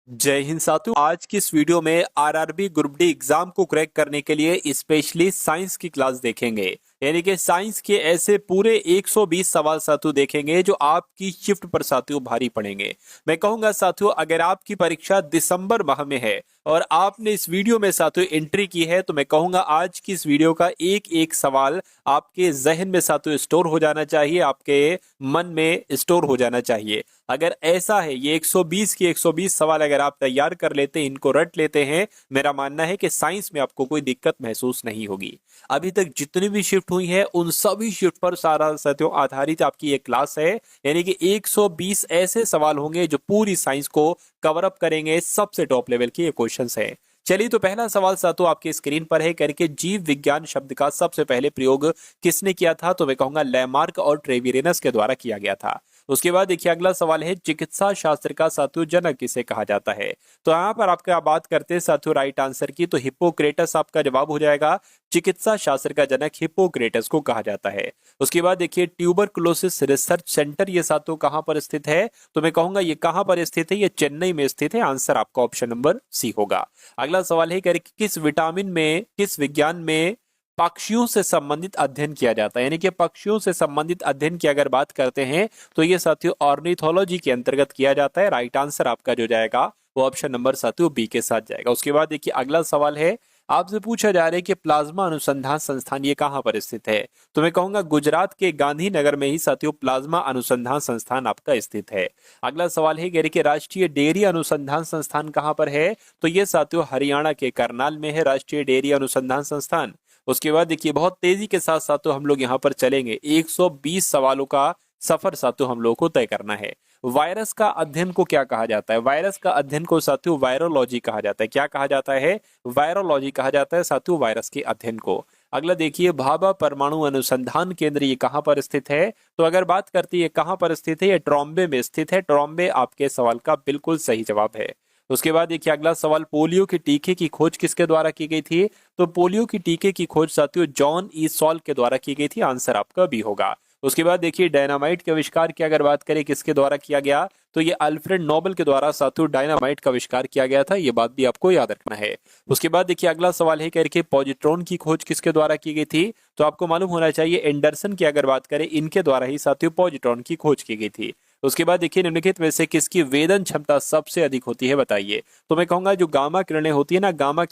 जय हिंद साथियों। आज की इस वीडियो में आरआरबी ग्रुप डी एग्जाम को क्रैक करने के लिए स्पेशली साइंस की क्लास देखेंगे। यानी कि साइंस के ऐसे पूरे 120 सवाल साथियों देखेंगे जो आपकी शिफ्ट पर साथियों भारी पड़ेंगे। मैं कहूंगा साथियों, अगर आपकी परीक्षा दिसंबर माह में है और आपने इस वीडियो में साथियों एंट्री की है तो मैं कहूंगा आज की इस वीडियो का एक एक सवाल आपके जहन में साथियों स्टोर हो जाना चाहिए, आपके मन में स्टोर हो जाना चाहिए। अगर ऐसा है, ये 120 की 120 सवाल अगर आप तैयार कर लेते हैं, इनको रट लेते हैं, मेरा मानना है कि साइंस में आपको कोई दिक्कत महसूस नहीं होगी। अभी तक जितनी भी शिफ्ट हुई है उन सभी शिफ्ट पर सारा साथियों आधारित आपकी ये क्लास है। यानी कि 120 ऐसे सवाल होंगे जो पूरी साइंस को कवर अप करेंगे। सबसे टॉप लेवल के ये क्वेश्चंस हैं। चलिए, तो पहला सवाल साथियों आपके स्क्रीन पर है, करके जीव विज्ञान शब्द का सबसे पहले प्रयोग किसने किया था? तो मैं कहूंगा लैमार्क और ट्रेविरेनस के द्वारा किया गया था। उसके बाद देखिए अगला सवाल है, चिकित्सा शास्त्र का साथियों जनक किसे कहा जाता है? तो यहाँ पर आपका बात करते हैं साथियों राइट आंसर की, तो हिप्पोक्रेटस आपका जवाब हो जाएगा। चिकित्सा शास्त्र का जनक हिप्पोक्रेटस को कहा जाता है। उसके बाद देखिए ट्यूबरकुलोसिस रिसर्च सेंटर ये साथियों कहां पर स्थित है? तो मैं कहूंगा ये कहां पर स्थित है? ये चेन्नई में स्थित है। आंसर आपका ऑप्शन नंबर सी होगा। अगला सवाल है, किस विटामिन में, किस विज्ञान में पक्षियों से संबंधित अध्ययन किया जाता है? यानी कि पक्षियों से संबंधित अध्ययन की अगर बात करते हैं तो ये साथियों ऑर्निथोलॉजी के अंतर्गत किया जाता है। राइट आंसर आपका जो जाएगा वो ऑप्शन नंबर साथियों बी के साथ जाएगा। उसके बाद देखिए अगला सवाल है, आपसे पूछा जा रहा है कि प्लाज्मा अनुसंधान संस्थान ये कहां पर स्थित है? तो मैं कहूंगा गुजरात के गांधीनगर में ही साथियों प्लाज्मा अनुसंधान संस्थान आपका स्थित है। अगला सवाल है कि राष्ट्रीय डेयरी अनुसंधान संस्थान कहां पर है? तो ये साथियों हरियाणा के करनाल में है राष्ट्रीय डेयरी अनुसंधान संस्थान। उसके बाद देखिए बहुत तेजी के साथ साथियों हम लोग यहाँ पर चलेंगे। 120 सवालों का सफर साथियों हम लोग को तय करना है। वायरस का अध्ययन को क्या कहा जाता है? वायरस का अध्ययन को साथियों वायरोलॉजी कहा जाता है। क्या कहा जाता है? वायरोलॉजी कहा जाता है साथियों वायरस के अध्ययन को। अगला देखिए भाभा परमाणु अनुसंधान केंद्र ये कहां पर स्थित है? तो अगर बात करती है कहां पर स्थित है, ये ट्रॉम्बे में स्थित है। ट्रॉम्बे आपके सवाल का बिल्कुल सही जवाब है। उसके बाद देखिए अगला सवाल, पोलियो के टीके की खोज किसके द्वारा की गई थी? तो पोलियो की टीके की खोज साथियों जॉन ई सॉल के द्वारा की गई थी। आंसर आपका बी होगा। उसके बाद देखिए डायनामाइट के आविष्कार की अगर बात करें किसके द्वारा किया गया, तो ये अल्फ्रेड नोबेल के द्वारा साथियों डायनामाइट का आविष्कार किया गया था। ये बात भी आपको याद रखना है। उसके बाद देखिए अगला सवाल है, करके पॉजिट्रॉन की खोज किसके द्वारा की गई थी? तो आपको मालूम होना चाहिए एंडरसन की अगर बात करें इनके द्वारा ही साथियों पॉजिट्रॉन की खोज की गई थी। उसके बाद देखिए निम्नलिखित में से किसकी वेदन क्षमता सबसे अधिक होती है? बताइए। तो मैं कहूंगा जो गामा किरणें होती है ना, गामा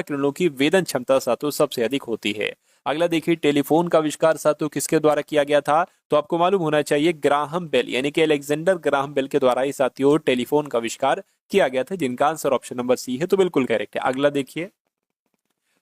किरणों की वेदन क्षमता साथियों सबसे अधिक होती है। अगला देखिए टेलीफोन का आविष्कार साथियों किसके द्वारा किया गया था? तो आपको मालूम होना चाहिए ग्राहम बेल, यानी कि अलेक्जेंडर ग्राहम बेल के द्वारा ही साथियों टेलीफोन का आविष्कार किया गया था, जिनका आंसर ऑप्शन नंबर सी है। तो बिल्कुल करेक्ट है। अगला देखिए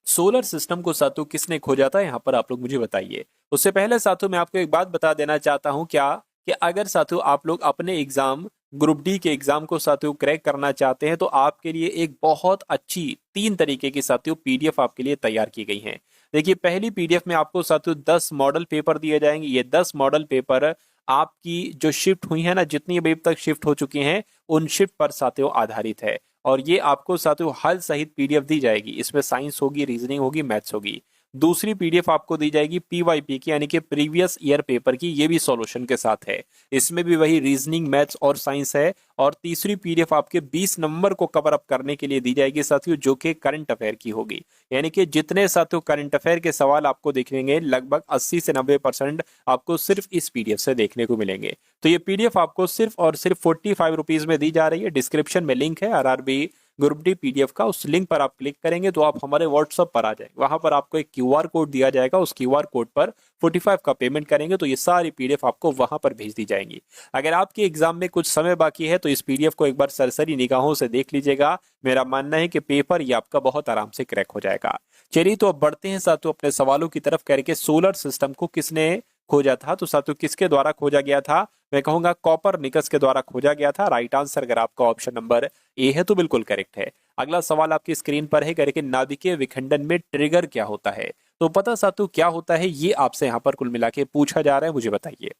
सोलर सिस्टम को साथियों किसने खोजा था? यहाँ पर आप लोग मुझे बताइए। उससे पहले साथियों मैं आपको एक बात बता देना चाहता हूँ, क्या कि अगर साथियों आप लोग अपने एग्जाम ग्रुप डी के एग्जाम को साथियों क्रैक करना चाहते हैं तो आपके लिए एक बहुत अच्छी 3 तरीके की साथियों पीडीएफ आपके लिए तैयार की गई है। देखिए पहली पीडीएफ में आपको साथियों 10 मॉडल पेपर दिए जाएंगे। ये 10 मॉडल पेपर आपकी जो शिफ्ट हुई है ना, जितनी अभी तक शिफ्ट हो चुकी हैं उन शिफ्ट पर साथियों आधारित है। और ये आपको साथियों हल सहित पीडीएफ दी जाएगी। इसमें साइंस होगी, रीजनिंग होगी, मैथ्स होगी। दूसरी पीडीएफ आपको दी जाएगी पीवाईपी की, यानी कि प्रीवियस ईयर पेपर की, ये भी सॉल्यूशन के साथ है। इसमें भी वही रीजनिंग, मैथ्स और साइंस है। और तीसरी पीडीएफ आपके 20 नंबर को कवर अप करने के लिए दी जाएगी साथियों, जो कि करंट अफेयर की होगी। यानी कि जितने साथियों करंट अफेयर के सवाल आपको देखेंगे लगभग 80 से 90% आपको सिर्फ इस पीडीएफ से देखने को मिलेंगे। तो ये पीडीएफ आपको सिर्फ और सिर्फ 45 रुपीज में दी जा रही है। डिस्क्रिप्शन में लिंक है आरआरबी ग्रुप डी पीडीएफ का, उस लिंक पर आप क्लिक करेंगे तो आप हमारे व्हाट्सएप पर आ जाएंगे। वहां पर आपको एक क्यूआर कोड दिया जाएगा, उस क्यूआर कोड पर 45 का पेमेंट करेंगे तो ये सारी पीडीएफ आपको वहां पर भेज दी जाएंगी। अगर आपके एग्जाम में कुछ समय बाकी है तो इस पीडीएफ को एक बार सरसरी निगाहों से देख लीजिएगा। मेरा मानना है कि पेपर ये आपका बहुत आराम से क्रैक हो जाएगा। चलिए तो अब बढ़ते हैं साथियों अपने सवालों की तरफ। करके सोलर सिस्टम को किसने खोजा था? तो साथियों किसके द्वारा खोजा गया था? मैं कहूंगा कॉपरनिकस के द्वारा खोजा गया था। राइट आंसर अगर आपका ऑप्शन नंबर ए है तो बिल्कुल करेक्ट है। अगला सवाल आपकी स्क्रीन पर है, करके नाभिकीय विखंडन में ट्रिगर क्या होता है? तो पता साथियों क्या होता है ये आपसे यहाँ पर कुल मिला के पूछा जा रहा है, मुझे बताइए।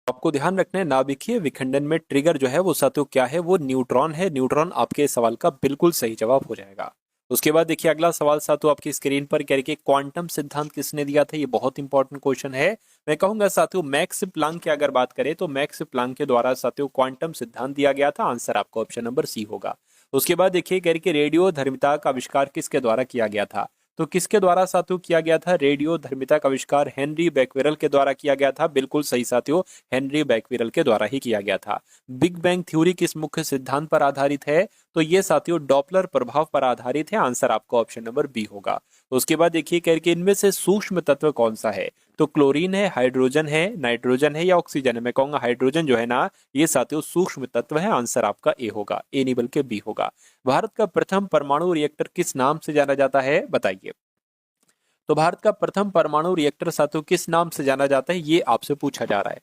आपको ध्यान रखना है नाभिकीय विखंडन में ट्रिगर जो है वो साथियों क्या है? वो न्यूट्रॉन है। न्यूट्रॉन आपके सवाल का बिल्कुल सही जवाब हो जाएगा। उसके बाद देखिए अगला सवाल साथियों आपकी स्क्रीन पर कह रही है क्वांटम सिद्धांत किसने दिया था। ये बहुत इंपॉर्टेंट क्वेश्चन है। मैं कहूंगा साथियों मैक्स प्लांक की अगर बात करें तो मैक्स प्लांक के द्वारा साथियों क्वांटम सिद्धांत दिया गया था। आंसर आपका ऑप्शन नंबर सी होगा। उसके बाद देखिए कह रही है रेडियो धर्मिता का आविष्कार किसके द्वारा किया गया था। तो किसके द्वारा साथियों किया गया था रेडियो धर्मिता का आविष्कार। हेनरी बैक्वेरल के द्वारा किया गया था। बिल्कुल सही साथियों, हेनरी बैक्वेरल के द्वारा ही किया गया था। बिग बैंग थ्योरी किस मुख्य सिद्धांत पर आधारित है। तो ये साथियों डॉपलर प्रभाव पर आधारित है। आंसर आपका ऑप्शन नंबर बी होगा। उसके बाद देखिए करके इनमें से सूक्ष्म तत्व कौन सा है। तो क्लोरीन है, हाइड्रोजन है, नाइट्रोजन है या ऑक्सीजन है। मैं कहूंगा हाइड्रोजन जो है ना ये साथियों सूक्ष्म तत्व है। आंसर आपका ए होगा, ए नहीं बल्कि बी होगा। भारत का प्रथम परमाणु रिएक्टर किस नाम से जाना जाता है बताइए। तो भारत का प्रथम परमाणु रिएक्टर साथियों किस नाम से जाना जाता है ये आपसे पूछा जा रहा है।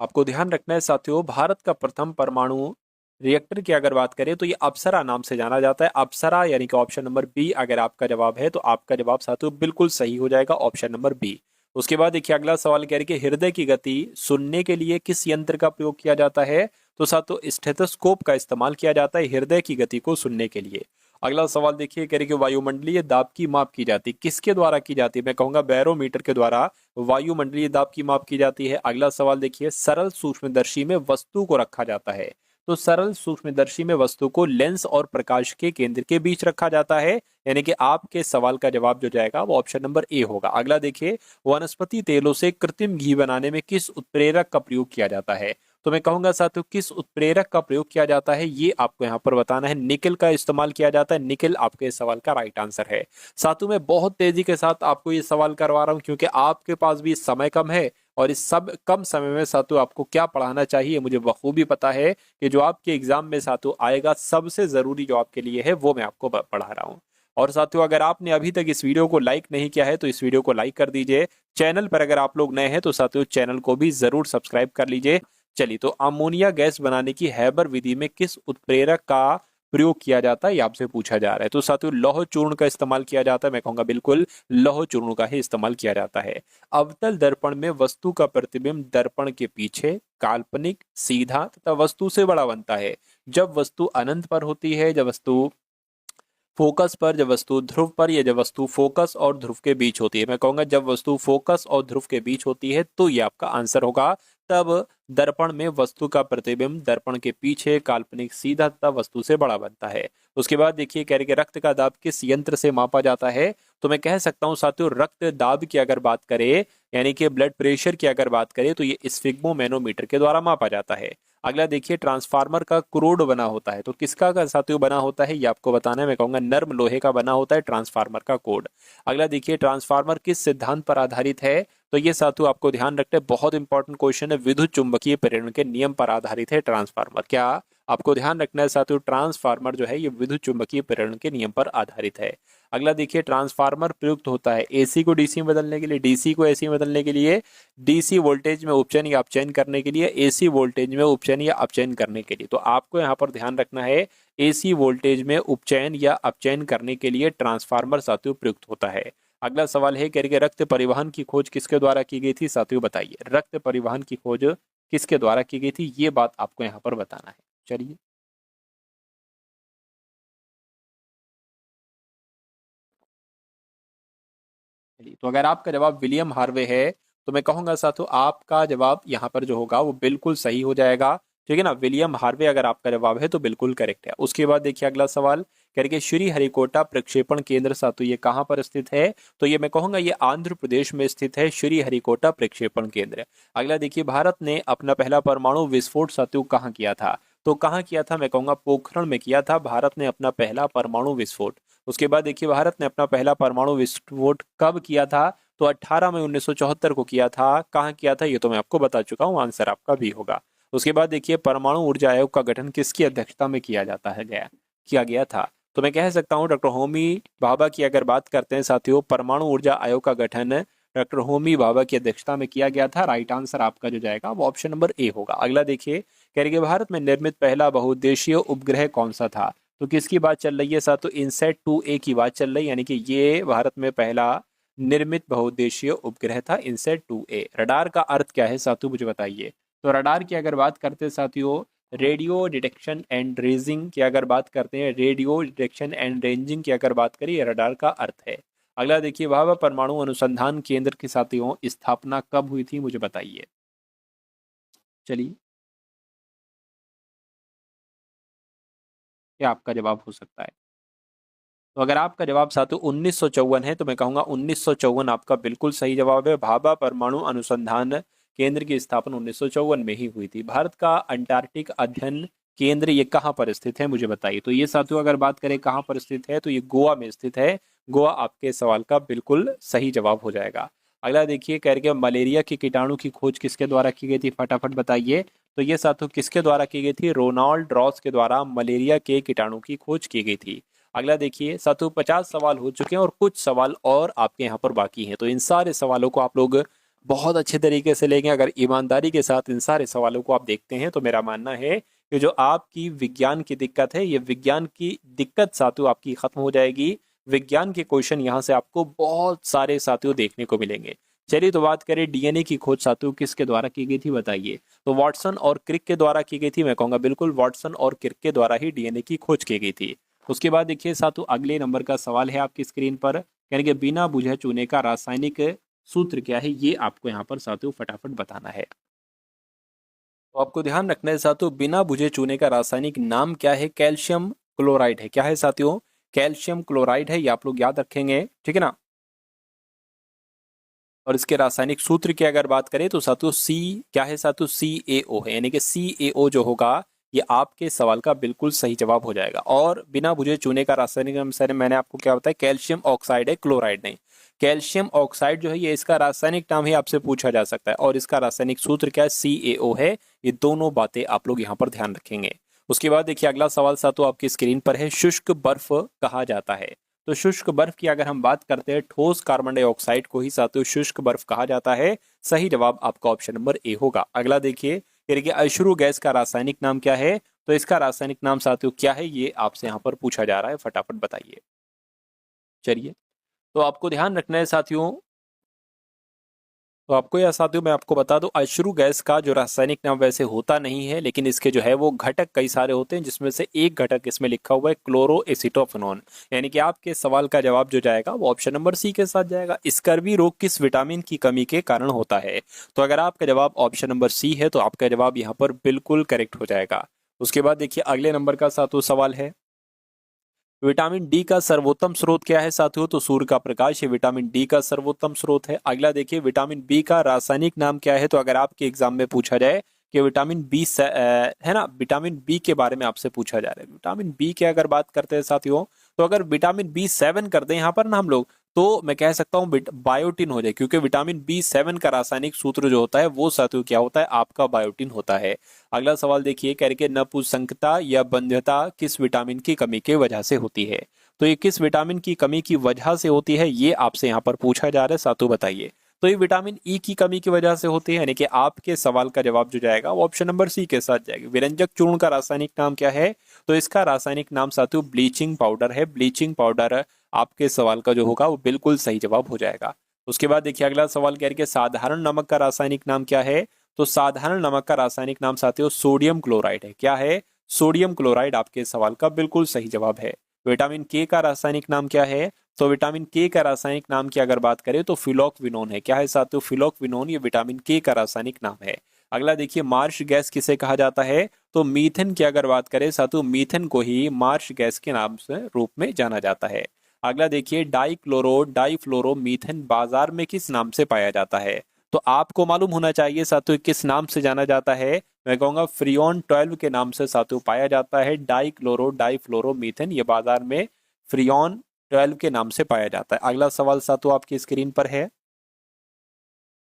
आपको ध्यान रखना है साथियों भारत का प्रथम परमाणु रिएक्टर की अगर बात करें तो ये अप्सरा नाम से जाना जाता है। अप्सरा यानी कि ऑप्शन नंबर बी अगर आपका जवाब है तो आपका जवाब साथियों बिल्कुल सही हो जाएगा, ऑप्शन नंबर बी। उसके बाद देखिए अगला सवाल कह रही है कि हृदय की गति सुनने के लिए किस यंत्र का प्रयोग किया जाता है। तो साथियों स्टेथोस्कोप का इस्तेमाल किया जाता है हृदय की गति को सुनने के लिए। अगला सवाल देखिए कह रही है कि वायुमंडलीय दाब की माप की जाती है किसके द्वारा की जाती है। मैं कहूंगा बैरोमीटर के द्वारा वायुमंडलीय दाब की माप की जाती है। अगला सवाल देखिए सरल सूक्ष्मदर्शी में वस्तु को रखा जाता है। तो सरल सूक्ष्मदर्शी में वस्तु को लेंस और प्रकाश के केंद्र के बीच रखा जाता है। यानी कि आपके सवाल का जवाब जो जाएगा वो ऑप्शन नंबर ए होगा। अगला देखिए वनस्पति तेलों से कृत्रिम घी बनाने में किस उत्प्रेरक का प्रयोग किया जाता है। तो मैं कहूंगा साथियों किस उत्प्रेरक का प्रयोग किया जाता है ये आपको यहाँ पर बताना है। निकेल का इस्तेमाल किया जाता है। निकेल आपके सवाल का राइट आंसर है। साथियों मैं बहुत तेजी के साथ आपको ये सवाल करवा रहा हूँ क्योंकि आपके पास भी समय कम है और इस सब कम समय में साथियों आपको क्या पढ़ाना चाहिए मुझे बखूबी पता है कि जो आपके एग्जाम में साथियों आएगा सबसे जरूरी जो आपके लिए है वो मैं आपको पढ़ा रहा हूँ। और साथियों अगर आपने अभी तक इस वीडियो को लाइक नहीं किया है तो इस वीडियो को लाइक कर दीजिए। चैनल पर अगर आप लोग नए हैं तो साथियों चैनल को भी जरूर सब्सक्राइब कर लीजिए। चलिए तो अमोनिया गैस बनाने की हैबर विधि में किस उत्प्रेरक का प्रयोग किया जाता है ये आपसे पूछा जा रहा है। तो साथियों लौह चूर्ण का इस्तेमाल किया जाता है। मैं कहूंगा बिल्कुल लौह चूर्ण का ही इस्तेमाल किया जाता है। अवतल दर्पण में वस्तु का प्रतिबिंब दर्पण के पीछे काल्पनिक सीधा तथा वस्तु से बड़ा बनता है जब वस्तु अनंत पर होती है, जब वस्तु फोकस पर, जब वस्तु ध्रुव पर या जब वस्तु फोकस और ध्रुव के बीच होती है। मैं कहूंगा जब वस्तु फोकस और ध्रुव के बीच होती है तो ये आपका आंसर होगा। तब दर्पण में वस्तु का प्रतिबिंब दर्पण के पीछे काल्पनिक सीधा तथा वस्तु से बड़ा बनता है। उसके बाद देखिए कह रहे कि रक्त का दाब किस यंत्र से मापा जाता है। तो मैं कह सकता हूं साथियों रक्त दाब की अगर बात करें यानी कि ब्लड प्रेशर की अगर बात करें तो ये स्फिग्मोमेनोमीटर के द्वारा मापा जाता है। अगला देखिए ट्रांसफार्मर का क्रोड बना होता है। तो किसका का साथियों बना होता है ये आपको बताना है। मैं कहूंगा नर्म लोहे का बना होता है ट्रांसफार्मर का कोड। अगला देखिए ट्रांसफार्मर किस सिद्धांत पर आधारित है। तो ये साथियों आपको ध्यान रखना है, बहुत इंपॉर्टेंट क्वेश्चन है। विद्युत चुंबकीय प्रेरण के नियम पर आधारित है ट्रांसफार्मर। क्या आपको ध्यान रखना है साथियों ट्रांसफार्मर जो है ये विद्युत चुंबकीय प्रेरण के नियम पर आधारित है। अगला देखिए ट्रांसफार्मर प्रयुक्त होता है एसी को डीसी में बदलने के लिए, डीसी को एसी में बदलने के लिए, डीसी वोल्टेज में उपचयन या अपचयन करने के लिए, एसी वोल्टेज में उपचयन या अपचयन करने के लिए। तो आपको यहाँ पर ध्यान रखना है एसी वोल्टेज में उपचयन या अपचयन करने के लिए ट्रांसफार्मर साथियों प्रयुक्त होता है। अगला सवाल है कह रही है रक्त परिवहन की खोज किसके द्वारा की गई थी। साथियों बताइए रक्त परिवहन की खोज किसके द्वारा की गई थी ये बात आपको यहाँ पर बताना है। चलिए तो अगर आपका जवाब विलियम हार्वे है तो मैं कहूंगा साथियों आपका जवाब यहाँ पर जो होगा वो बिल्कुल सही हो जाएगा। ठीक है ना, विलियम हार्वे अगर आपका जवाब है तो बिल्कुल करेक्ट है। उसके बाद देखिए अगला सवाल कह रही है श्री हरिकोटा प्रक्षेपण केंद्र साथियों ये कहाँ पर स्थित है। तो ये मैं कहूंगा ये आंध्र प्रदेश में स्थित है श्री हरिकोटा प्रक्षेपण केंद्र। अगला देखिए भारत ने अपना पहला परमाणु विस्फोट साथियों कहाँ किया था। तो कहाँ किया था, मैं कहूंगा पोखरण में किया था भारत ने अपना पहला परमाणु विस्फोट। उसके बाद देखिए भारत ने अपना पहला परमाणु विस्फोट कब किया था। तो 18 मई 1974 को किया था। कहाँ किया था ये तो मैं आपको बता चुका हूँ, आंसर आपका भी होगा। उसके बाद देखिए परमाणु ऊर्जा आयोग का गठन किसकी अध्यक्षता में किया जाता है किया गया था। तो मैं कह सकता हूँ डॉक्टर होमी भाभा की अगर बात करते हैं साथियों परमाणु ऊर्जा आयोग का गठन डॉक्टर होमी भाभा की अध्यक्षता में किया गया था। राइट आंसर आपका जो जाएगा वो ऑप्शन नंबर ए होगा। अगला देखिए कह रही है भारत में निर्मित पहला बहुउद्देशीय उपग्रह कौन सा था। तो किसकी बात चल रही है साथियों इनसैट 2A की बात चल रही है। यानी कि ये भारत में पहला निर्मित बहुउद्देशीय उपग्रह था इनसैट 2A। रडार का अर्थ क्या है साथियों मुझे बताइए। तो रडार की अगर बात करते हैं साथियों रेडियो डिटेक्शन एंड रेंजिंग की अगर बात करते हैं, रेडियो डिटेक्शन एंड रेंजिंग की अगर बात करें, ये रडार का अर्थ है। अगला देखिए, भाभा परमाणु अनुसंधान केंद्र की साथियों स्थापना कब हुई थी, मुझे बताइए। चलिए, क्या आपका जवाब हो सकता है? तो अगर आपका जवाब साथियों 1954 है तो मैं कहूंगा 1954 आपका बिल्कुल सही जवाब है। भाभा परमाणु अनुसंधान केंद्र की स्थापना 1954 में ही हुई थी। भारत का अंटार्कटिक अध्ययन केंद्र ये कहाँ पर स्थित है, मुझे बताइए। तो ये साथियों अगर बात करें कहाँ पर स्थित है, तो ये गोवा में स्थित है। गोवा आपके सवाल का बिल्कुल सही जवाब हो जाएगा। अगला देखिए, कह रहे मलेरिया के कीटाणु की खोज किसके द्वारा की गई थी, फटाफट बताइए। तो ये साथियों किसके द्वारा की गई थी, रोनाल्ड रॉस के द्वारा मलेरिया के कीटाणु की खोज की गई थी। अगला देखिए साथियों, 50 सवाल हो चुके हैं और कुछ सवाल और आपके यहाँ पर बाकी हैं। तो इन सारे सवालों को आप लोग बहुत अच्छे तरीके से लेंगे। अगर ईमानदारी के साथ इन सारे सवालों को आप देखते हैं तो मेरा मानना है कि जो आपकी विज्ञान की दिक्कत है, ये विज्ञान की दिक्कत साथियों आपकी खत्म हो जाएगी। विज्ञान के क्वेश्चन यहाँ से आपको बहुत सारे साथियों देखने को मिलेंगे। चलिए, तो बात करें डीएनए की खोज साथियों किसके द्वारा की गई थी, बताइए। तो वॉटसन और क्रिक के द्वारा की गई थी। मैं कहूंगा बिल्कुल वॉटसन और क्रिक के द्वारा ही डीएनए की खोज की गई थी। उसके बाद देखिए साथियों, अगले नंबर का सवाल है आपकी स्क्रीन पर, यानी कि बिना बुझे चूने का रासायनिक सूत्र क्या है, ये आपको यहाँ पर साथियों फटाफट बताना है। तो आपको ध्यान रखना है साथियों, बिना बुझे चूने का रासायनिक नाम क्या है, कैल्शियम क्लोराइड है। क्या है साथियों, कैल्शियम क्लोराइड है, ये आप लोग याद रखेंगे, ठीक है ना। और इसके रासायनिक सूत्र की अगर बात करें तो साथियों सी क्या है साथियों, CaO है, यानी कि CaO जो होगा ये आपके सवाल का बिल्कुल सही जवाब हो जाएगा। और बिना बुझे चूने का रासायनिक नाम सर मैंने आपको क्या बताया, कैल्शियम ऑक्साइड है, क्लोराइड नहीं। कैल्शियम ऑक्साइड जो है ये इसका रासायनिक नाम ही आपसे पूछा जा सकता है, और इसका रासायनिक सूत्र क्या है, CaO है। ये दोनों बातें आप लोग यहाँ पर ध्यान रखेंगे। उसके बाद देखिए अगला सवाल साथियों आपकी स्क्रीन पर है, शुष्क बर्फ कहा जाता है। तो शुष्क बर्फ की अगर हम बात करते हैं, ठोस कार्बन डाइऑक्साइड को ही साथियों शुष्क बर्फ कहा जाता है। सही जवाब आपका ऑप्शन नंबर ए होगा। अगला देखिए, अश्रु गैस का रासायनिक नाम क्या है। तो इसका रासायनिक नाम साथियों क्या है, ये आपसे यहाँ पर पूछा जा रहा है, फटाफट बताइए। चलिए, तो आपको ध्यान रखना है साथियों, तो आपको यह साथियों मैं आपको बता दूं, अश्रु गैस का जो रासायनिक नाम वैसे होता नहीं है, लेकिन इसके जो है वो घटक कई सारे होते हैं, जिसमें से एक घटक इसमें लिखा हुआ है क्लोरोएसिटोफेनॉन। यानी कि आपके सवाल का जवाब जो जाएगा वो ऑप्शन नंबर सी के साथ जाएगा। स्कर्वी रोग किस विटामिन की कमी के कारण होता है। तो अगर आपका जवाब ऑप्शन नंबर सी है तो आपका जवाब यहाँ पर बिल्कुल करेक्ट हो जाएगा। उसके बाद देखिए अगले नंबर का साथियों सवाल है, विटामिन डी का सर्वोत्तम स्रोत क्या है साथियों। तो सूर्य का प्रकाश ये विटामिन डी का सर्वोत्तम स्रोत है। अगला देखिए, विटामिन बी का रासायनिक नाम क्या है। तो अगर आपके एग्जाम में पूछा जाए कि विटामिन बी है ना, विटामिन बी के बारे में आपसे पूछा जा रहा है, विटामिन बी की अगर बात करते हैं साथियों, तो अगर विटामिन B7 कर दें यहाँ पर ना हम लोग, तो मैं कह सकता हूँ बायोटिन हो जाए, क्योंकि विटामिन B7 का रासायनिक सूत्र जो होता है वो साथियों क्या होता है, आपका बायोटिन होता है। अगला सवाल देखिए, कह रहे नपुंसकता या बंध्यता किस विटामिन की कमी की वजह से होती है। तो ये किस विटामिन की कमी की वजह से होती है, ये आपसे यहाँ पर पूछा जा रहा है साथियों, बताइए। तो ये विटामिन ई की कमी की वजह से होती है, यानी कि आपके सवाल का जवाब जो जाएगा वो ऑप्शन नंबर सी के साथ जाएगा। विरंजक चूर्ण का रासायनिक नाम क्या है। तो इसका रासायनिक नाम साथियों ब्लीचिंग पाउडर है। ब्लीचिंग पाउडर आपके सवाल का जो होगा वो बिल्कुल सही जवाब हो जाएगा। उसके बाद देखिए अगला सवाल कह रही है, साधारण नमक का रासायनिक नाम क्या है। तो साधारण नमक का रासायनिक नाम साथियों सोडियम क्लोराइड है। क्या है, सोडियम क्लोराइड आपके सवाल का बिल्कुल सही जवाब है। विटामिन के का रासायनिक नाम क्या है। तो विटामिन के का रासायनिक नाम की अगर बात करें तो फिलोक्विनोन है। क्या है साथियों, फिलोक्विनोन, ये विटामिन के का रासायनिक नाम है। अगला देखिए, मार्श गैस किसे कहा जाता है। तो मीथेन की अगर बात करें साथियों, मीथेन को ही मार्श गैस के नाम से रूप में जाना जाता है। अगला देखिए, डाइक्लोरो डाइफ्लोरो मीथेन बाजार में किस नाम से पाया जाता है। तो आपको मालूम होना चाहिए साथियों किस नाम से जाना जाता है। मैं कहूंगा फ्रियोन 12 के नाम से साथियों पाया जाता है। डाइक्लोरो डाइफ्लोरो मीथेन ये बाजार में फ्रियोन 12 के नाम से पाया जाता है। अगला सवाल साथियों आपकी स्क्रीन पर है,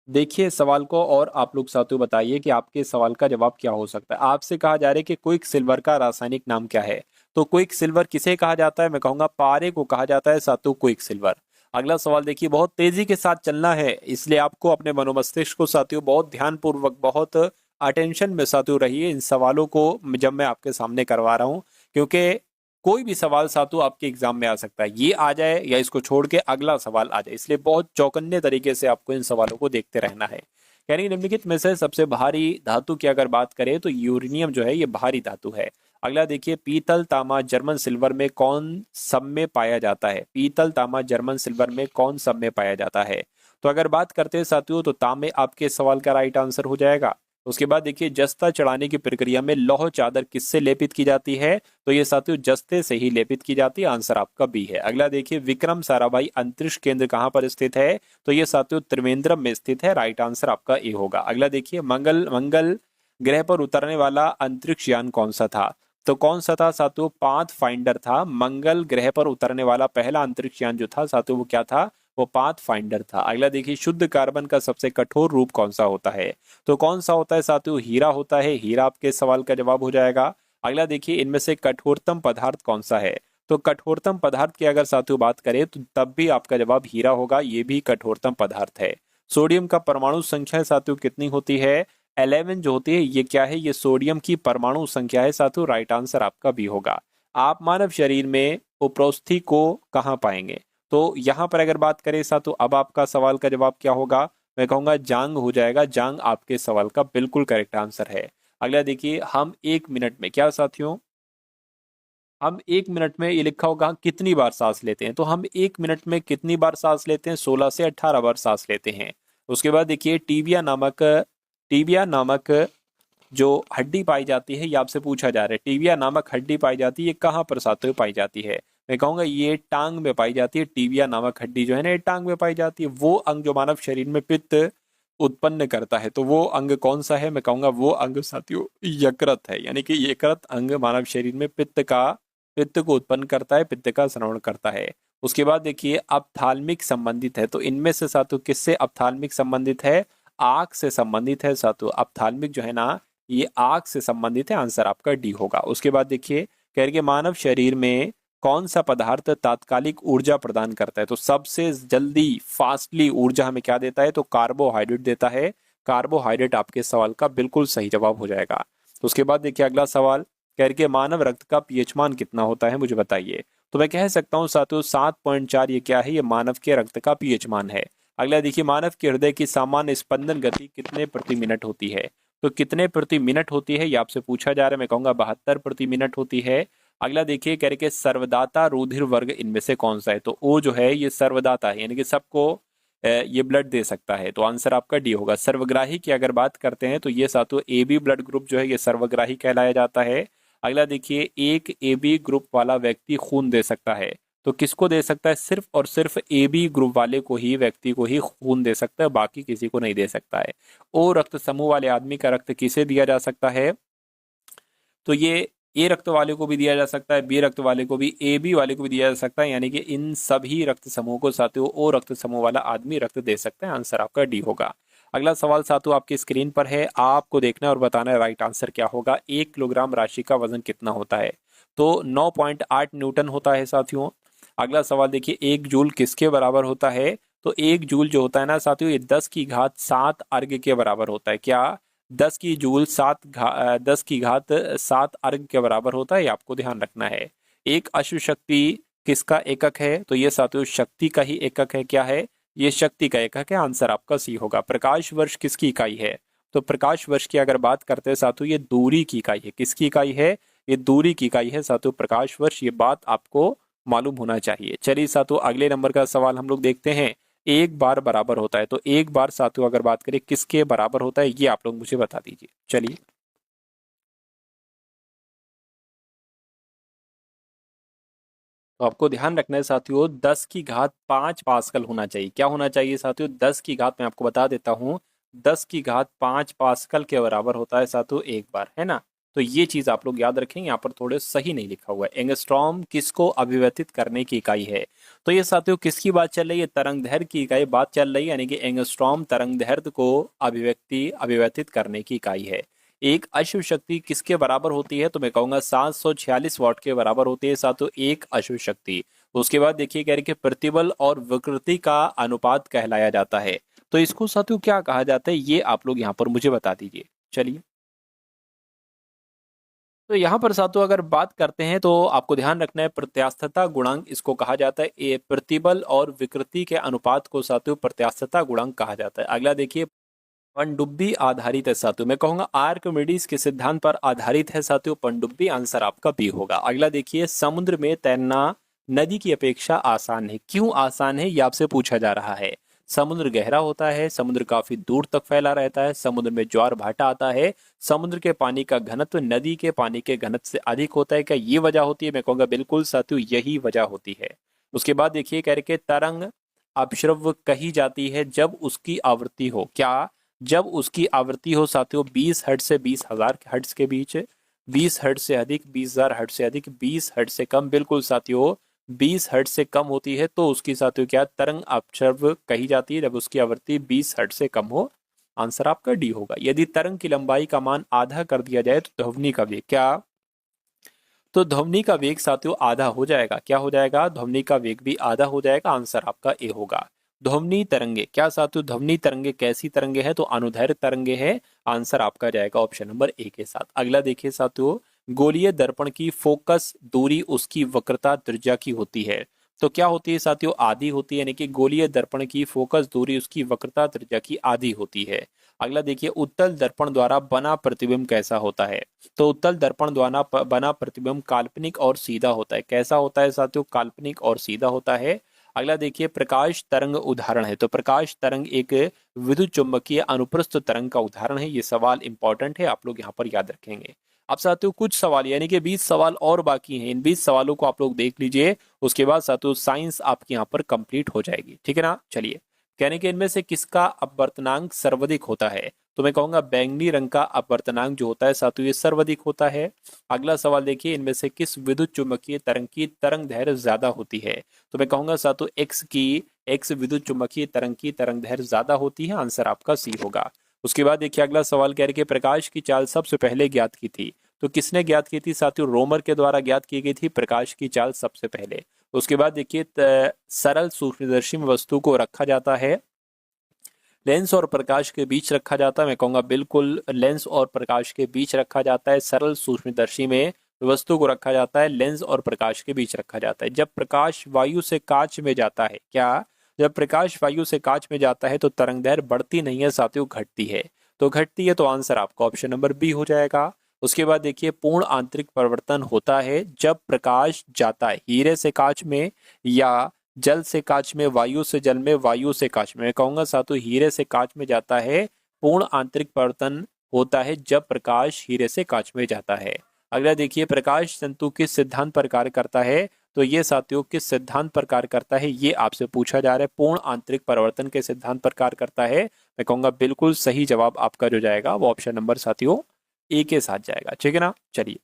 देखिए सवाल को और आप लोग साथियों बताइए कि आपके सवाल का जवाब क्या हो सकता है। आपसे कहा जा रहा है कि क्विक सिल्वर का रासायनिक नाम क्या है। तो क्विक सिल्वर किसे कहा जाता है, मैं कहूंगा पारे को कहा जाता है साथियों क्विक सिल्वर। अगला सवाल देखिए, बहुत तेजी के साथ चलना है, इसलिए आपको अपने मनोमस्तिष्क को साथियों बहुत ध्यानपूर्वक, बहुत अटेंशन में साथियों रहिए इन सवालों को जब मैं आपके सामने करवा रहा हूँ, क्योंकि कोई भी सवाल साथियों आपके एग्जाम में आ सकता है, ये आ जाए या इसको छोड़ के अगला सवाल आ जाए, इसलिए बहुत चौकन्ने तरीके से आपको इन सवालों को देखते रहना है। यानी निम्नलिखित में से सबसे भारी धातु की अगर बात करें तो यूरेनियम जो है ये भारी धातु है। अगला देखिए, पीतल, तांबा, जर्मन सिल्वर में कौन सब में पाया जाता है? पीतल, तांबा, जर्मन सिल्वर में कौन सब में पाया जाता है? तो अगर बात करते हैं साथियों तो तांबे आपके सवाल का राइट आंसर हो जाएगा। उसके बाद देखिए, जस्ता चढ़ाने की प्रक्रिया में लौह चादर किससे लेपित की जाती है? तो ये साथियों जस्ते से ही लेपित की जाती है। आंसर आपका बी है। अगला देखिए, विक्रम साराभाई अंतरिक्ष केंद्र कहां पर स्थित है? तो ये साथियों त्रिवेंद्रम में स्थित है। राइट आंसर आपका ए होगा। अगला देखिए, मंगल ग्रह पर उतरने वाला अंतरिक्ष यान कौन सा था? तो कौन सा था साथियों? पाथ फाइंडर था। मंगल ग्रह पर उतरने वाला पहला अंतरिक्ष यान जो था साथियों वो क्या था? वो पाथ फाइंडर था। अगला देखिए, शुद्ध कार्बन का सबसे कठोर रूप कौन सा होता है? तो कौन सा होता है साथियों? हीरा होता है। हीरा आपके सवाल का जवाब हो जाएगा। अगला देखिए, इनमें से कठोरतम पदार्थ कौन सा है? तो कठोरतम पदार्थ की अगर साथियों बात करें तो तब भी आपका जवाब हीरा होगा। ये भी कठोरतम पदार्थ है। सोडियम का परमाणु संख्या साथियों कितनी होती है? 11 जो होती है ये क्या है? ये सोडियम की परमाणु संख्या है साथियों। राइट आंसर आपका भी होगा। आप मानव शरीर में उपरोस्थि को कहाँ पाएंगे? तो यहां पर अगर बात करें साथियों अब आपका सवाल का जवाब क्या होगा? मैं कहूंगा जांग हो जाएगा। जांग आपके सवाल का बिल्कुल करेक्ट आंसर है। अगला देखिए, हम 1 मिनट में क्या साथियों, हम 1 मिनट में ये लिखा होगा कितनी बार सांस लेते हैं? तो हम 1 मिनट में कितनी बार सांस लेते हैं? 16 से 18 बार सांस लेते हैं। उसके बाद देखिए, टीबिया नामक जो हड्डी पाई जाती है ये आपसे पूछा जा रहा है। टीबिया नामक हड्डी पाई जाती है, ये कहाँ पर साथियों पाई जाती है? मैं कहूंगा ये टांग में पाई जाती है। टीबिया नामक हड्डी जो है ना ये टांग में पाई जाती है। वो अंग जो मानव शरीर में पित्त उत्पन्न करता है, तो वो अंग कौन सा है? मैं कहूंगा वो अंग साथियों यकृत है। यानी कि यकृत अंग मानव शरीर में पित्त को उत्पन्न करता है, पित्त का श्रवण करता है। उसके बाद देखिए, अपथाल्मिक संबंधित है। तो इनमें से साथियों किससे अपथाल्मिक संबंधित है? आंख से संबंधित है साथियों। अपथाल्मिक जो है ना ये आंख से संबंधित है। आंसर आपका डी होगा। उसके बाद देखिए, कह रहे कि मानव शरीर में कौन सा पदार्थ तात्कालिक ऊर्जा प्रदान करता है? तो सबसे जल्दी फास्टली ऊर्जा हमें क्या देता है? तो कार्बोहाइड्रेट देता है। कार्बोहाइड्रेट आपके सवाल का बिल्कुल सही जवाब हो जाएगा। उसके बाद देखिए अगला सवाल, कह रहे कि मानव रक्त का पीएच मान कितना होता है? मुझे बताइए। तो मैं कह सकता हूँ साथियों 7.4 ये क्या है? ये मानव के रक्त का पीएच मान है। अगला देखिए, मानव के हृदय की सामान्य स्पंदन गति कितने प्रति मिनट होती है? तो कितने प्रति मिनट होती है ये आपसे पूछा जा रहा है। मैं कहूंगा 72 प्रति मिनट होती है। अगला देखिए, कह रहे कि सर्वदाता रुधिर वर्ग इनमें से कौन सा है? तो ओ जो है ये सर्वदाता है, यानी कि सबको ये ब्लड दे सकता है। तो आंसर आपका डी होगा। सर्वग्राही की अगर बात करते हैं तो ये साथियों ए बी ब्लड ग्रुप जो है ये सर्वग्राही कहलाया जाता है। अगला देखिए, एक ए बी ग्रुप वाला व्यक्ति खून दे सकता है। तो किसको दे सकता है? सिर्फ और सिर्फ ए बी ग्रुप वाले को ही, व्यक्ति को ही खून दे सकता है, बाकी किसी को नहीं दे सकता है। ओ रक्त समूह वाले आदमी का रक्त किसे दिया जा सकता है? तो ये ए रक्त वाले को भी दिया जा सकता है, बी रक्त वाले को भी, ए बी वाले को भी दिया जा सकता है। यानी कि इन सभी रक्त समूह को साथियों ओ रक्त समूह वाला आदमी रक्त दे सकता है। आंसर आपका डी होगा। अगला सवाल साथियों आपकी स्क्रीन पर है, आपको देखना है और बताना है राइट आंसर क्या होगा। 1 किलोग्राम राशि का वजन कितना होता है? तो 9.8 न्यूटन होता है साथियों। अगला सवाल देखिए, 1 जूल किसके बराबर होता है? तो 1 जूल जो होता है ना साथियों ये 10 की घात 7 अर्घ के बराबर होता है। क्या 10 की घात 7 अर्घ के बराबर होता है? ये आपको ध्यान रखना है। एक अश्व शक्ति किसका एकक है? तो ये साथियों शक्ति का ही एकक है। क्या है? ये शक्ति का एकक है। आंसर आपका सी होगा। प्रकाश वर्ष किसकी इकाई है? तो प्रकाश वर्ष की अगर बात करते हैं साथियों ये दूरी की इकाई है। किसकी इकाई है? ये दूरी की इकाई है साथियों प्रकाश वर्ष। ये बात आपको मालूम होना चाहिए। चलिए साथियों अगले नंबर का सवाल हम लोग देखते हैं। एक बार बराबर होता है, तो एक बार साथियों अगर बात करें किसके बराबर होता है ये आप लोग मुझे बता दीजिए। चलिए तो आपको ध्यान रखना है साथियों 10 की घात 5 पास्कल होना चाहिए। क्या होना चाहिए साथियों? 10 की घात, मैं आपको बता देता हूँ, 10 की घात 5 पास्कल के बराबर होता है साथियों एक बार, है ना। तो ये चीज आप लोग याद रखें। यहाँ पर थोड़े सही नहीं लिखा हुआ है। एंगस्ट्रॉम किसको अभिव्यक्तित करने की इकाई है? तो ये साथियों किसकी बात चल रही है? तरंग दैर्घ्य की इकाई बात चल रही है। यानी कि एंगस्ट्रॉम तरंग दैर्घ्य को अभिव्यक्तित करने की इकाई है। एक अश्व शक्ति किसके बराबर होती है? तो मैं कहूंगा 746 वाट के बराबर होती है साथियों एक अश्व शक्ति। उसके बाद देखिए कह रहे कि प्रतिबल और विकृति का अनुपात कहलाया जाता है। तो इसको साथियों क्या कहा जाता है ये आप लोग यहाँ पर मुझे बता दीजिए। चलिए तो यहाँ पर साथियों अगर बात करते हैं तो आपको ध्यान रखना है प्रत्यास्थता गुणांक इसको कहा जाता है। ये प्रतिबल और विकृति के अनुपात को साथियों प्रत्यास्थता गुणांक कहा जाता है। अगला देखिए, पनडुब्बी आधारित है साथियों। मैं कहूंगा आर्किमिडीज के सिद्धांत पर आधारित है साथियों पनडुब्बी। आंसर आपका बी होगा। अगला देखिए, समुद्र में तैरना नदी की अपेक्षा आसान है। क्यों आसान है, ये आपसे पूछा जा रहा है। समुद्र गहरा होता है, समुद्र काफी दूर तक फैला रहता है, समुद्र में ज्वार भाटा आता है, समुद्र के पानी का घनत्व नदी के पानी के घनत्व से अधिक होता है। क्या ये वजह होती है? मैं कहूंगा बिल्कुल साथियों यही वजह होती है। उसके बाद देखिए कह रहे कि तरंग अपश्रव्य कही जाती है जब उसकी आवृत्ति हो। क्या? जब उसकी आवृत्ति हो साथियों 20 हर्ट्ज से 20,000 हर्ट्ज के बीच, 20 हर्ट्ज से अधिक, 20,000 हर्ट्ज से अधिक, 20 हर्ट्ज से कम। बिल्कुल साथियों 20 हर्ट्ज से कम होती है तो उसकी साथियों क्या तरंग अपश्रव्य कही जाती है, जब उसकी आवृत्ति 20 हर्ट्ज से कम हो। आंसर आपका डी होगा। यदि तरंग की लंबाई का मान आधा कर दिया जाए तो ध्वनि का वेग क्या? तो ध्वनि का वेग साथियों आधा हो जाएगा। क्या हो जाएगा? ध्वनि का वेग भी आधा हो जाएगा। आंसर आपका ए होगा। ध्वनि तरंगे क्या साथियों? ध्वनि तरंगे कैसी तरंगे है? तो अनुदैर्घ्य तरंगे है। आंसर आपका जाएगा ऑप्शन नंबर ए के साथ। अगला देखिए साथियों, गोलीय दर्पण की फोकस दूरी उसकी वक्रता त्रिज्या की होती है। तो क्या होती है साथियों? आधी होती है, यानी कि गोलीय दर्पण की फोकस दूरी उसकी वक्रता त्रिज्या की आधी होती है। अगला देखिए, उत्तल दर्पण द्वारा बना प्रतिबिंब कैसा होता है? तो उत्तल दर्पण द्वारा बना प्रतिबिंब काल्पनिक और सीधा होता है। कैसा होता है साथियों? काल्पनिक और सीधा होता है। अगला देखिए, प्रकाश तरंग उदाहरण है। तो प्रकाश तरंग एक विद्युत चुंबकीय अनुप्रस्थ तरंग का उदाहरण है। ये सवाल इंपॉर्टेंट है, आप लोग यहाँ पर याद रखेंगे। अब साथियों कुछ सवाल यानी कि 20 सवाल और बाकी हैं। इन 20 सवालों को आप लोग देख लीजिए, उसके बाद साथियों साइंस आपकी यहाँ पर कंप्लीट हो जाएगी। ठीक है ना? चलिए, कहने के इनमें से किसका अपवर्तनांक सर्वाधिक होता है? तो मैं कहूंगा बैंगनी रंग का अपवर्तनांक जो होता है साथियों ये सर्वाधिक होता है। अगला सवाल देखिए, इनमें से किस विद्युत चुंबकीय तरंग की तरंग दैर्घ्य ज्यादा होती है? तो मैं कहूंगा साथियों एक्स विद्युत चुंबकीय तरंग की तरंग दैर्घ्य ज्यादा होती है। आंसर आपका सी होगा। उसके बाद देखिए अगला सवाल कह रहे कि प्रकाश की चाल सबसे पहले ज्ञात की थी। तो किसने ज्ञात की थी साथियों? रोमर के द्वारा ज्ञात की गई थी प्रकाश की चाल सबसे पहले। उसके बाद देखिए सरल सूक्ष्मदर्शी में वस्तु को रखा जाता है, लेंस और प्रकाश के बीच रखा जाता है। मैं कहूंगा बिल्कुल लेंस और प्रकाश के बीच रखा जाता है। सरल सूक्ष्मदर्शी में वस्तु को रखा जाता है, लेंस और प्रकाश के बीच रखा जाता है। जब प्रकाश वायु से कांच में जाता है, क्या? जब प्रकाश वायु से कांच में जाता है तो तरंग दैर्घ्य बढ़ती नहीं है साथियों, घटती है। तो घटती है, तो आंसर आपका ऑप्शन नंबर बी हो जाएगा। उसके बाद देखिए, पूर्ण आंतरिक परिवर्तन होता है जब प्रकाश जाता है हीरे से कांच में, या जल से कांच में, वायु से जल में, वायु से कांच में। मैं कहूंगा साथियों हीरे से कांच में जाता है। पूर्ण आंतरिक परिवर्तन होता है जब प्रकाश हीरे से कांच में जाता है। अगला देखिए, प्रकाश तंतु किस सिद्धांत पर कार्य करता है? तो ये साथियों किस सिद्धांत पर कार्य करता है ये आपसे पूछा जा रहा है। पूर्ण आंतरिक परिवर्तन के सिद्धांत पर कार्य करता है। मैं कहूंगा बिल्कुल सही जवाब आपका जो जाएगा वो ऑप्शन नंबर साथियों ए के साथ जाएगा। ठीक है ना? चलिए,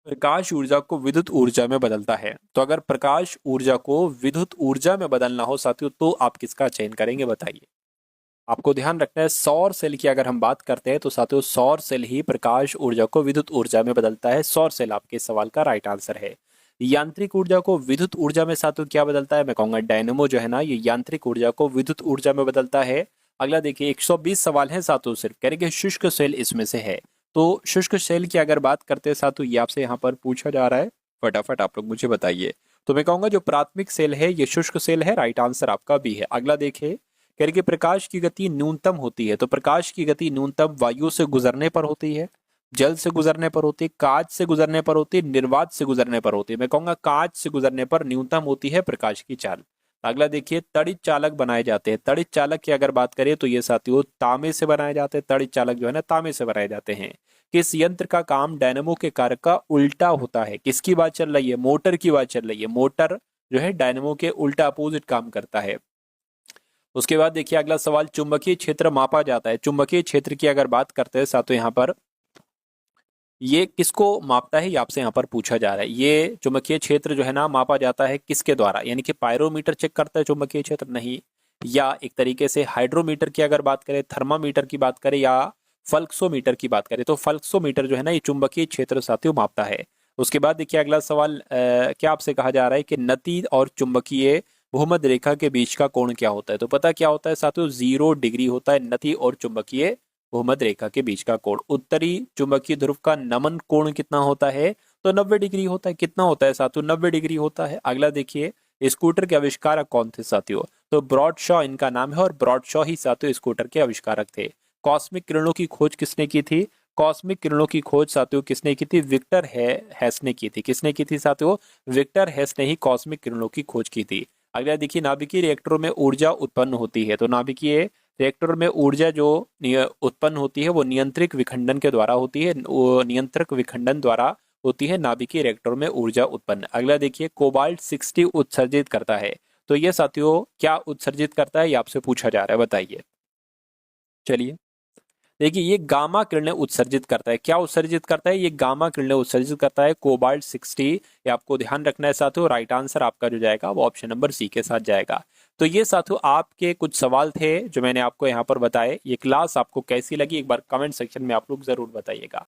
प्रकाश ऊर्जा को विद्युत ऊर्जा में बदलता है। तो अगर प्रकाश ऊर्जा को विद्युत ऊर्जा में बदलना हो साथियों तो आप किसका चयन करेंगे बताइए? आपको ध्यान रखना है, सौर सेल की अगर हम बात करते हैं तो साथियों सौर सेल ही प्रकाश ऊर्जा को विद्युत ऊर्जा में बदलता है। सौर सेल आपके सवाल का राइट आंसर है। यांत्रिक ऊर्जा को विद्युत ऊर्जा में साथियों क्या बदलता है? मैं कहूंगा डायनेमो जो है ना, ये यांत्रिक ऊर्जा को विद्युत ऊर्जा में बदलता है। अगला देखिए, 120 सवाल है साथियों, सिर्फ कह रहे कि शुष्क सेल इसमें से है। तो शुष्क सेल की अगर बात करते हैं साथियों, ये आपसे यहाँ पर पूछा जा रहा है, फटाफट आप लोग मुझे बताइए। तो मैं कहूंगा जो प्राथमिक सेल है ये शुष्क सेल है। राइट आंसर आपका भी है। अगला देखिए, कह रहे कि प्रकाश की गति न्यूनतम होती है। तो प्रकाश की गति न्यूनतम वायु से गुजरने पर होती है, जल से गुजरने पर होती है, कांच से गुजरने पर होती है, निर्वात से गुजरने पर होती है। मैं कहूंगा कांच से गुजरने पर न्यूनतम होती है प्रकाश की चाल। अगला देखिए, तड़ित चालक बनाए जाते हैं। तड़ित चालक की अगर बात करें तो ये साथियों तांबे से बनाए जाते हैं। तड़ित चालक जो है ना तांबे से बनाए जाते हैं। किस यंत्र का काम डायनेमो के कार्य का उल्टा होता है? किसकी बात चल रही है? मोटर की बात चल रही है। मोटर जो है डायनेमो के उल्टा अपोजिट काम करता है। उसके बाद देखिए अगला सवाल, चुंबकीय क्षेत्र मापा जाता है। चुंबकीय क्षेत्र की अगर बात करते हैं साथियों यहाँ पर ये किसको मापता है ये आपसे यहाँ पर पूछा जा रहा है। ये चुंबकीय क्षेत्र जो है ना मापा जाता है किसके द्वारा? यानी कि पायरोमीटर चेक करता है चुंबकीय क्षेत्र? नहीं। या एक तरीके से हाइड्रोमीटर की अगर बात करें, थर्मामीटर की बात करें, या फल्क्सोमीटर की बात करें, तो फल्क्सोमीटर जो है ना ये चुंबकीय क्षेत्र साथियों मापता है। उसके बाद देखिए अगला सवाल क्या आपसे कहा जा रहा है कि नति और चुंबकीय भूमध्य रेखा के बीच का कोण क्या होता है? तो पता क्या होता है साथियों? 0 डिग्री होता है नति और चुंबकीय भूमध्य रेखा के बीच का कोण। उत्तरी चुंबकीय ध्रुव का नमन कोण कितना होता है? तो 90 डिग्री होता है। कितना होता है साथियों? 90 डिग्री होता है। अगला देखिए, स्कूटर के आविष्कारक कौन थे साथियों? तो ब्रॉडशॉ इनका नाम है और ब्रॉडशॉ ही साथियों स्कूटर के आविष्कारक थे। कॉस्मिक किरणों की खोज किसने की थी? कॉस्मिक किरणों की खोज साथियों किसने की थी? विक्टर हेस ने की थी। किसने की थी साथियों? विक्टर हेस ने ही कॉस्मिक किरणों की खोज की थी। अगला देखिए, नाभिकीय रिएक्टरों में ऊर्जा उत्पन्न होती है। तो नाभिकीय रिएक्टर में ऊर्जा जो उत्पन्न होती है वो नियंत्रित विखंडन के द्वारा होती है। वो नियंत्रक विखंडन द्वारा होती है नाभिकीय रिएक्टर में ऊर्जा उत्पन्न। अगला देखिए, कोबाल्ट 60 उत्सर्जित करता है। तो ये साथियों क्या उत्सर्जित करता है, ये आपसे पूछा जा रहा है, बताइए। चलिए देखिए, ये गामा किरणें उत्सर्जित करता है। क्या उत्सर्जित करता है? ये गामा किरणें उत्सर्जित करता है, कोबाल्ट 60। ये आपको ध्यान रखना है साथियों। राइट आंसर आपका जो जाएगा वो ऑप्शन नंबर सी के साथ जाएगा। तो ये साथियों आपके कुछ सवाल थे जो मैंने आपको यहाँ पर बताए। ये क्लास आपको कैसी लगी एक बार कमेंट सेक्शन में आप लोग जरूर बताइएगा।